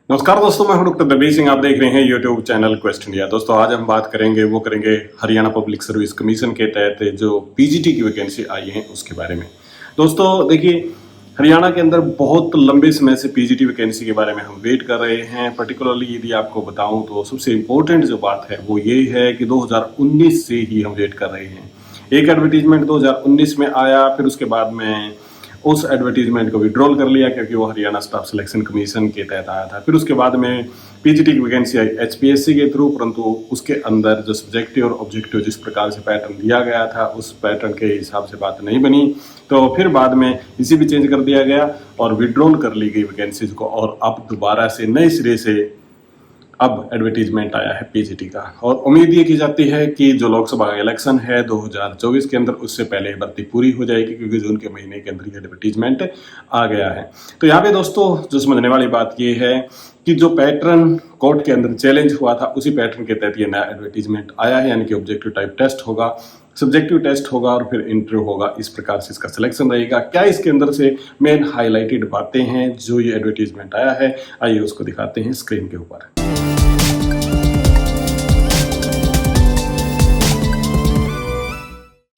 नमस्कार दोस्तों, मैं हूं डॉक्टर दलबीर सिंह। आप देख रहे हैं यूट्यूब चैनल क्वेस्ट इंडिया। दोस्तों आज हम बात करेंगे हरियाणा पब्लिक सर्विस कमीशन के तहत जो पीजीटी की वैकेंसी आई है उसके बारे में। दोस्तों देखिए, हरियाणा के अंदर बहुत लंबे समय से पीजीटी वैकेंसी के बारे में हम वेट कर रहे हैं। पर्टिकुलरली यदि आपको बताऊं तो सबसे इम्पोर्टेंट जो बात है वो ये है कि 2019 से ही हम वेट कर रहे हैं। एक एडवर्टीजमेंट 2019 में आया, फिर उसके बाद में उस एडवर्टीजमेंट को विड्रॉल कर लिया क्योंकि वो हरियाणा स्टाफ सिलेक्शन कमीशन के तहत आया था। फिर उसके बाद में पीजीटी की वैकेंसी आई एचपीएससी के थ्रू, परंतु उसके अंदर जो सब्जेक्टिव और ऑब्जेक्टिव जिस प्रकार से पैटर्न दिया गया था उस पैटर्न के हिसाब से बात नहीं बनी, तो फिर बाद में इसी भी चेंज कर दिया गया और विड्रॉल कर ली गई वैकेंसीज को। और अब दोबारा से नए सिरे से अब एडवर्टीजमेंट आया है पीजीटी का, और उम्मीद ये की जाती है कि जो लोकसभा का इलेक्शन है 2024 के अंदर उससे पहले भर्ती पूरी हो जाएगी, क्योंकि जून के महीने के अंदर ये एडवर्टीजमेंट आ गया है। तो यहाँ पे दोस्तों जो समझने वाली बात ये है कि जो पैटर्न कोर्ट के अंदर चैलेंज हुआ था उसी पैटर्न के तहत ये नया एडवर्टीजमेंट आया है, यानी कि ऑब्जेक्टिव टाइप टेस्ट होगा, सब्जेक्टिव टेस्ट होगा और फिर इंटरव्यू होगा। इस प्रकार से इसका सिलेक्शन रहेगा। क्या इसके अंदर से मेन हाईलाइटेड बातें हैं जो ये एडवर्टीजमेंट आया है, आइए उसको दिखाते हैं स्क्रीन के ऊपर।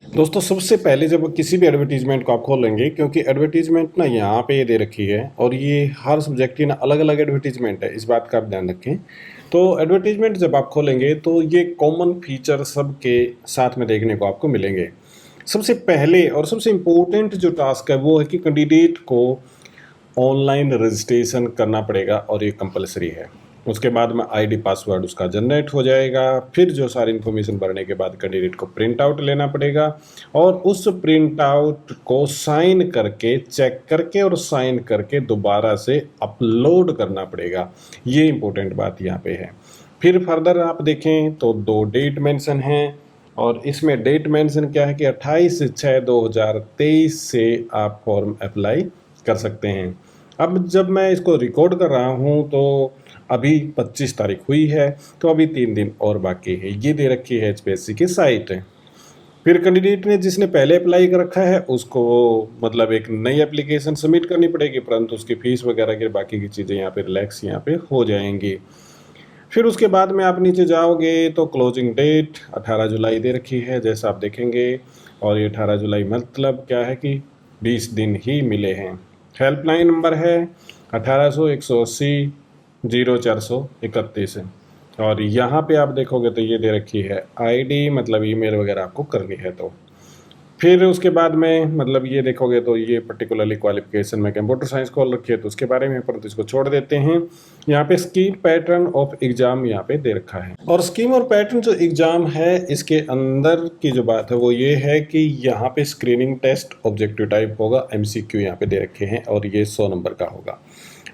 दोस्तों सबसे पहले जब किसी भी एडवर्टीजमेंट को आप खोलेंगे, क्योंकि एडवर्टीजमेंट ना यहाँ पे ये दे रखी है और ये हर सब्जेक्ट की ना अलग अलग एडवर्टीजमेंट है, इस बात का आप ध्यान रखें। तो एडवर्टीजमेंट जब आप खोलेंगे तो ये कॉमन फीचर सब के साथ में देखने को आपको मिलेंगे। सबसे पहले और सबसे इम्पोर्टेंट जो टास्क है वो है कि कैंडिडेट को ऑनलाइन रजिस्ट्रेशन करना पड़ेगा और ये कंपलसरी है। उसके बाद में आईडी पासवर्ड उसका जनरेट हो जाएगा। फिर जो सारी इन्फॉर्मेशन भरने के बाद कैंडिडेट को प्रिंट आउट लेना पड़ेगा और उस प्रिंट आउट को साइन करके, चेक करके और साइन करके दोबारा से अपलोड करना पड़ेगा। ये इंपॉर्टेंट बात यहाँ पे है। फिर फर्दर आप देखें तो 2 डेट मेंशन हैं और इसमें डेट मेंशन क्या है कि 28/6/2023 से आप फॉर्म अप्लाई कर सकते हैं। अब जब मैं इसको रिकॉर्ड कर रहा हूँ तो अभी 25 तारीख हुई है, तो अभी 3 दिन और बाकी है। ये दे रखी है एचपीएससी की साइट। फिर कैंडिडेट ने जिसने पहले अप्लाई कर रखा है उसको मतलब एक नई एप्लीकेशन सबमिट करनी पड़ेगी, परंतु उसकी फ़ीस वगैरह की बाकी की चीज़ें यहाँ पे रिलैक्स यहाँ पे हो जाएंगी। फिर उसके बाद में आप नीचे जाओगे तो क्लोजिंग डेट 18 जुलाई दे रखी है, जैसा आप देखेंगे। और ये 18 जुलाई मतलब क्या है कि 20 दिन ही मिले हैं। हेल्पलाइन नंबर है 1800-180-0431 और यहाँ पे आप देखोगे तो ये दे रखी है आईडी, मतलब ईमेल वगैरह आपको करनी है। तो फिर उसके बाद में मतलब ये देखोगे तो ये पर्टिकुलरली क्वालिफिकेशन में कंप्यूटर साइंस खोल रखी है तो उसके बारे में, परंतु इसको छोड़ देते हैं। यहाँ पे स्कीम पैटर्न ऑफ एग्जाम यहाँ पे दे रखा है और स्कीम और पैटर्न जो एग्जाम है इसके अंदर की जो बात है वो ये है कि यहाँ पे स्क्रीनिंग टेस्ट ऑब्जेक्टिव टाइप होगा, एमसीक्यू यहाँ पे दे रखे हैं और ये 100 नंबर का होगा।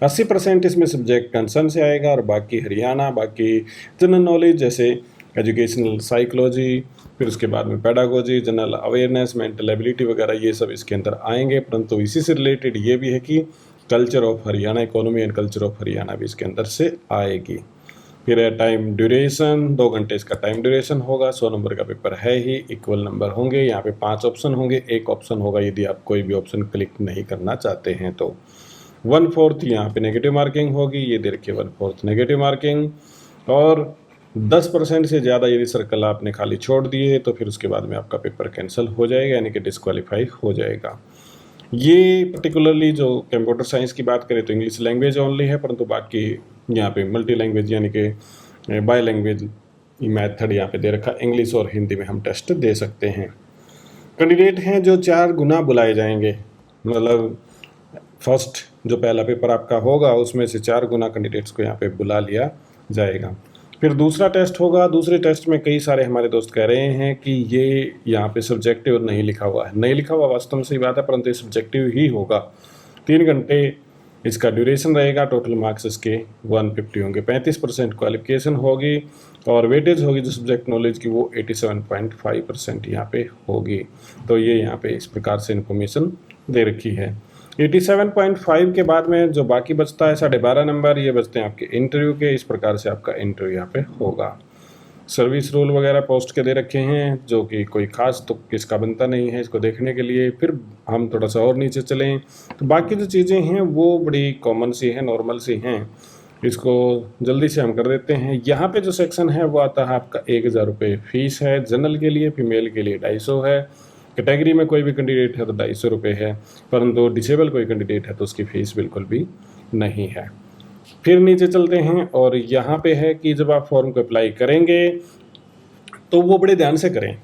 80% इसमें सब्जेक्ट कंसर्न से आएगा और बाकी हरियाणा, बाकी जनरल नॉलेज जैसे एजुकेशनल साइकोलॉजी, फिर उसके बाद में pedagogy, general awareness, mental ability वगैरह ये सब इसके अंदर आएंगे। परंतु इसी से रिलेटेड ये भी है कि culture of Haryana, economy and culture of Haryana भी इसके अंदर से आएगी। फिर टाइम ड्यूरेशन 2 घंटे इसका टाइम ड्यूरेशन होगा। 100 नंबर का पेपर है ही, इक्वल नंबर होंगे। यहाँ पे 5 ऑप्शन होंगे, एक ऑप्शन होगा यदि आप कोई भी ऑप्शन क्लिक नहीं करना चाहते हैं तो। 1/4 यहाँ पे नेगेटिव मार्किंग होगी, ये दे रखिए 1/4 नेगेटिव मार्किंग। और 10% से ज़्यादा यदि सर्कल आपने खाली छोड़ दिए तो फिर उसके बाद में आपका पेपर कैंसिल हो जाएगा, यानी कि डिस्क्वालीफाई हो जाएगा। ये पर्टिकुलरली जो कंप्यूटर साइंस की बात करें तो इंग्लिश लैंग्वेज ओनली है, परंतु बाकी यहाँ पे मल्टी लैंग्वेज यानी कि बाय लैंग्वेज मैथड यहाँ पे दे रखा, इंग्लिश और हिंदी में हम टेस्ट दे सकते हैं। कैंडिडेट हैं जो 4 गुना बुलाए जाएंगे, मतलब फर्स्ट जो पहला पेपर आपका होगा उसमें से 4 गुना कैंडिडेट्स को यहाँ पे बुला लिया जाएगा। फिर दूसरा टेस्ट होगा। दूसरे टेस्ट में कई सारे हमारे दोस्त कह रहे हैं कि ये यहाँ पे सब्जेक्टिव नहीं लिखा हुआ है। नहीं लिखा हुआ वास्तव में सही बात है, परंतु ये सब्जेक्टिव ही होगा। 3 घंटे इसका ड्यूरेशन रहेगा। टोटल मार्क्स इसके 150 होंगे। 35% क्वालिफिकेशन होगी और वेटेज होगी जो सब्जेक्ट नॉलेज की वो 87.5% यहाँ पे होगी। तो ये यहाँ पे इस प्रकार से इन्फॉर्मेशन दे रखी है। 87.5 के बाद में जो बाकी बचता है 12.5 नंबर, ये बचते हैं आपके इंटरव्यू के। इस प्रकार से आपका इंटरव्यू यहाँ पे होगा। सर्विस रूल वगैरह पोस्ट के दे रखे हैं, जो कि कोई खास तो किसका बनता नहीं है इसको देखने के लिए। फिर हम थोड़ा सा और नीचे चलें तो बाकी जो चीज़ें हैं वो बड़ी कॉमन सी हैं, नॉर्मल सी हैं। इसको जल्दी से हम कर देते हैं। यहाँ पे जो सेक्शन है वो आता है आपका 1000 रुपये फीस है जनरल के लिए, फीमेल के लिए 250 है, कैटेगरी में कोई भी कैंडिडेट है तो 250 रुपये है, परंतु डिसेबल कोई कैंडिडेट है तो उसकी फ़ीस बिल्कुल भी नहीं है। फिर नीचे चलते हैं और यहाँ पे है कि जब आप फॉर्म को अप्लाई करेंगे तो वो बड़े ध्यान से करें,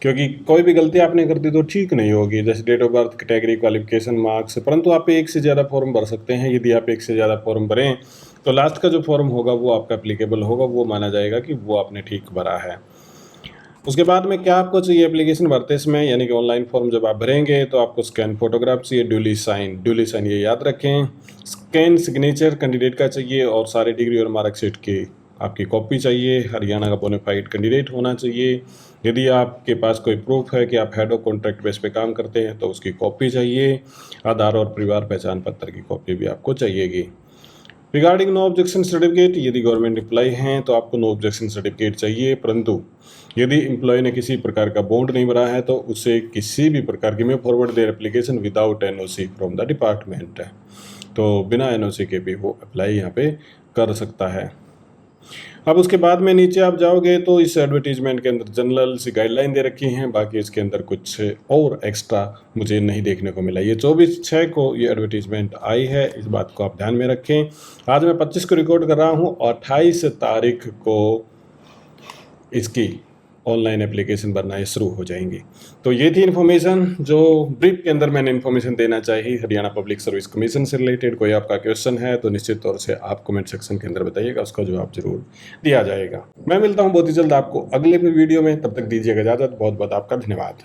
क्योंकि कोई भी गलती आपने कर दी तो ठीक नहीं होगी, जैसे date of birth, category, qualification, marks. परंतु आप एक से ज़्यादा फॉर्म भर सकते हैं। यदि आप एक से ज़्यादा फॉर्म भरें तो लास्ट का जो फॉर्म होगा वो आपका एप्लीकेबल होगा, वो माना जाएगा कि वो आपने ठीक भरा है। उसके बाद में क्या आपको चाहिए एप्लीकेशन भरते समय, यानी कि ऑनलाइन फॉर्म जब आप भरेंगे तो आपको स्कैन फोटोग्राफ चाहिए, ड्यूली साइन ये याद रखें। स्कैन सिग्नेचर कैंडिडेट का चाहिए और सारे डिग्री और मार्कशीट की आपकी कॉपी चाहिए। हरियाणा का बोनाफाइड कैंडिडेट होना चाहिए। यदि आपके पास कोई प्रूफ है कि आप हेड ऑफ कॉन्ट्रैक्ट बेस पे काम करते हैं तो उसकी कॉपी चाहिए। आधार और परिवार पहचान पत्र की कॉपी भी आपको चाहिएगी। रिगार्डिंग नो ऑब्जेक्शन सर्टिफिकेट, यदि गवर्नमेंट एम्प्लॉय हैं तो आपको नो ऑब्जेक्शन सर्टिफिकेट चाहिए, परंतु यदि एम्प्लॉय ने किसी प्रकार का बॉन्ड नहीं भरा है तो उसे किसी भी प्रकार की, में forward their application without NOC from the department, तो बिना एनओसी के भी वो अप्लाई यहाँ पे कर सकता है। अब उसके बाद में नीचे आप जाओगे तो इस एडवर्टीजमेंट के अंदर जनरल सी गाइडलाइन दे रखी हैं, बाकी इसके अंदर कुछ और एक्स्ट्रा मुझे नहीं देखने को मिला। ये 24/6 को ये एडवर्टीजमेंट आई है, इस बात को आप ध्यान में रखें। आज मैं 25 को रिकॉर्ड कर रहा हूँ और 28 तारीख को इसकी ऑनलाइन एप्लीकेशन भरना शुरू हो जाएंगी। तो ये थी इन्फॉर्मेशन जो ब्रीफ के अंदर मैंने इन्फॉर्मेशन देना चाहिए हरियाणा पब्लिक सर्विस कमीशन से रिलेटेड। कोई आपका क्वेश्चन है तो निश्चित तौर से आप कमेंट सेक्शन के अंदर बताइएगा, उसका जवाब जरूर दिया जाएगा। मैं मिलता हूँ बहुत ही जल्द आपको अगले वीडियो में, तब तक दीजिएगा इजाज़त। बहुत बहुत आपका धन्यवाद।